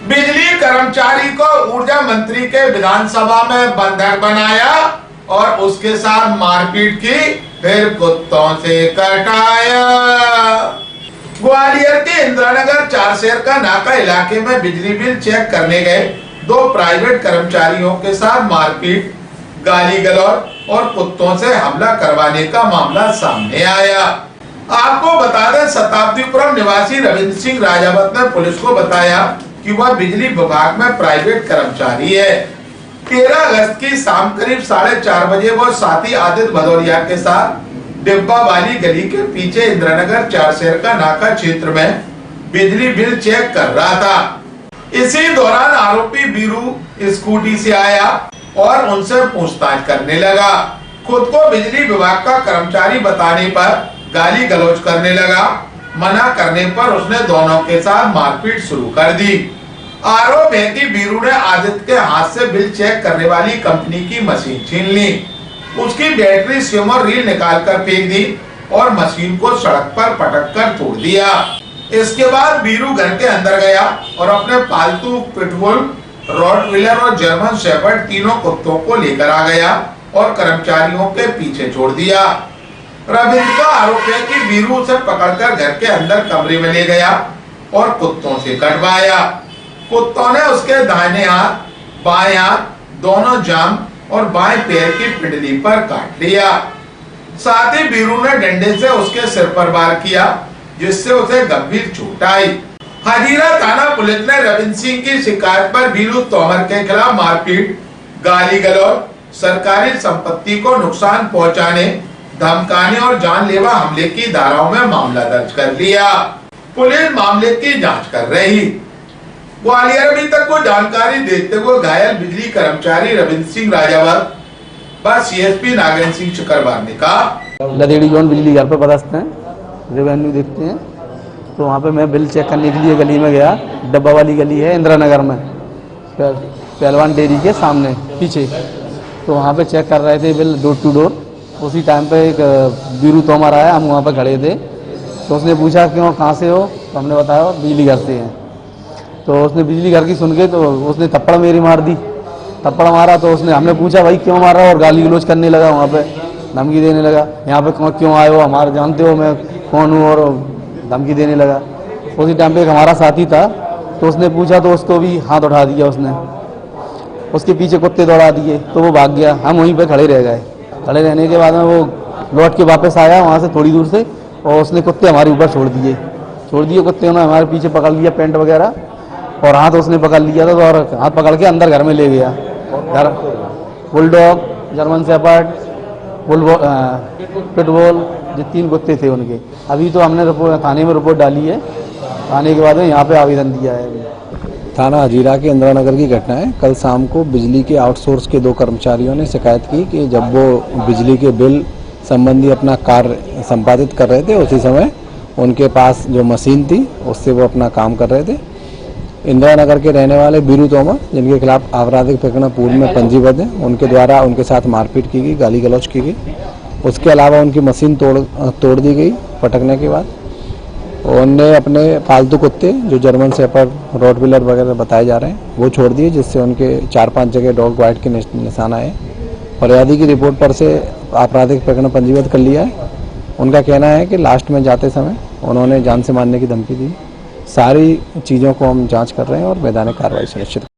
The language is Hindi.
बिजली कर्मचारी को ऊर्जा मंत्री के विधानसभा में बंधक बनाया और उसके साथ मारपीट की, फिर कुत्तों से कटाया। ग्वालियर के इंदिरानगर चारशेर का नाका इलाके में बिजली बिल चेक करने गए 2 प्राइवेट कर्मचारियों के साथ मारपीट, गाली गलौज और कुत्तों से हमला करवाने का मामला सामने आया। आपको बता दें, शताब्दीपुरम निवासी रविंद्र सिंह राजावत ने पुलिस को बताया कि वह बिजली विभाग में प्राइवेट कर्मचारी है। 13 अगस्त की शाम करीब 4:30 बजे वो साथी आदित्य भदौरिया के साथ डिब्बा वाली गली के पीछे इंदिरानगर चारशेर का नाका क्षेत्र में बिजली बिल चेक कर रहा था। इसी दौरान आरोपी बीरू स्कूटी से आया और उनसे पूछताछ करने लगा। खुद को बिजली विभाग का कर्मचारी बताने पर गाली गलौज करने लगा। मना करने पर उसने दोनों के साथ मारपीट शुरू कर दी। आरोप है कि बीरू ने आदित्य के हाथ से बिल चेक करने वाली कंपनी की मशीन छीन ली, उसकी बैटरी, सिम और रील निकाल कर फेंक दी और मशीन को सड़क पर पटक कर तोड़ दिया। इसके बाद बीरू घर के अंदर गया और अपने पालतू पिटबुल, रॉटविलर और जर्मन शेफर्ड तीनों कुत्तों को लेकर आ गया और कर्मचारियों के पीछे छोड़ दिया। रविंद्र का आरोप है कि बीरू उसे पकड़कर घर के अंदर कमरे में ले गया और कुत्तों से कटवाया। कुत्तों ने उसके दाहिने हाथ, बाएं हाथ, दोनों जांघ और बाएं पैर की पिंडली पर काट लिया। साथ ही बीरू ने डंडे से उसके सिर पर वार किया, जिससे उसे गंभीर चोट आई। हजीरा थाना पुलिस ने रविंद्र सिंह की शिकायत पर बीरू तोमर के खिलाफ मारपीट, गाली गलौज, सरकारी संपत्ति को नुकसान पहुंचाने, धमकाने और जानलेवा हमले की धाराओं में मामला दर्ज कर लिया। पुलिस मामले की जांच कर रही। ग्वालियर अभी तक को जानकारी देते हुए घायल बिजली कर्मचारी रविंद्र सिंह राजावत व सीएसपी नागेंद्र सिंह चक्रवार ने कहा, लदेड़ी जोन बिजली घर पर पदस्थ हैं, रेवेन्यू देखते हैं। तो वहाँ पे मैं बिल चेक करने के लिए गली में गया। डब्बा वाली गली है इंदिरानगर में, पहलवान डेयरी के सामने पीछे। तो वहाँ पे चेक कर रहे थे बिल डोर टू डोर। उसी टाइम पे एक बीरू तोमर आया, हम वहाँ पे खड़े थे। तो उसने पूछा क्यों, कहाँ से हो? तो हमने बताया बिजली घर से हैं। तो उसने बिजली घर की सुन के तो उसने थप्पड़ मेरी मार दी। थप्पड़ मारा तो हमने पूछा भाई क्यों मारा, और गाली गलौज करने लगा, वहाँ पे धमकी देने लगा। यहाँ पे क्यों आए हो, हमारे जानते हो मैं कौन हूँ, और धमकी देने लगा। उसी टाइम पे एक हमारा साथी था, तो उसने पूछा तो उसको भी हाथ उठा दिया उसने। उसके पीछे कुत्ते दौड़ा दिए तो वो भाग गया। हम वहीं पे खड़े रह गए। खड़े रहने के बाद में वो लौट के वापस आया वहाँ से थोड़ी दूर से, और उसने कुत्ते हमारे ऊपर छोड़ दिए। कुत्ते ने हमारे पीछे पकड़ लिया, पेंट वगैरह, और हाथ उसने पकड़ लिया था। तो और हाथ पकड़ के अंदर घर में ले गया। घर बुलडॉग, जर्मन शेफर्ड, पिटबुल, जो 3 कुत्ते थे उनके। अभी तो हमने थाने में रिपोर्ट डाली है। थाने के बाद में यहाँ पे आवेदन दिया है। थाना हजीरा के इंदिरानगर की घटना है। कल शाम को बिजली के आउटसोर्स के 2 कर्मचारियों ने शिकायत की कि जब वो बिजली के बिल संबंधी अपना कार्य संपादित कर रहे थे, उसी समय उनके पास जो मशीन थी उससे वो अपना काम कर रहे थे। इंदिरानगर के रहने वाले बीरू तोमर, जिनके खिलाफ आपराधिक प्रकरण पूर्व में पंजीबद्ध है, उनके द्वारा उनके साथ मारपीट की गई, गाली गलौज की गई। उसके अलावा उनकी मशीन तोड़ दी गई पटकने के बाद। उनने अपने पालतू कुत्ते जो जर्मन शेफर्ड, रॉटविलर वगैरह बताए जा रहे हैं वो छोड़ दिए, जिससे उनके 4-5 जगह डॉग बाइट के निशान आए। फरियादी की रिपोर्ट पर से आपराधिक प्रकरण पंजीबद्ध कर लिया है। उनका कहना है कि लास्ट में जाते समय उन्होंने जान से मारने की धमकी दी। सारी चीज़ों को हम जांच कर रहे हैं और वैधानिक कार्रवाई सुनिश्चित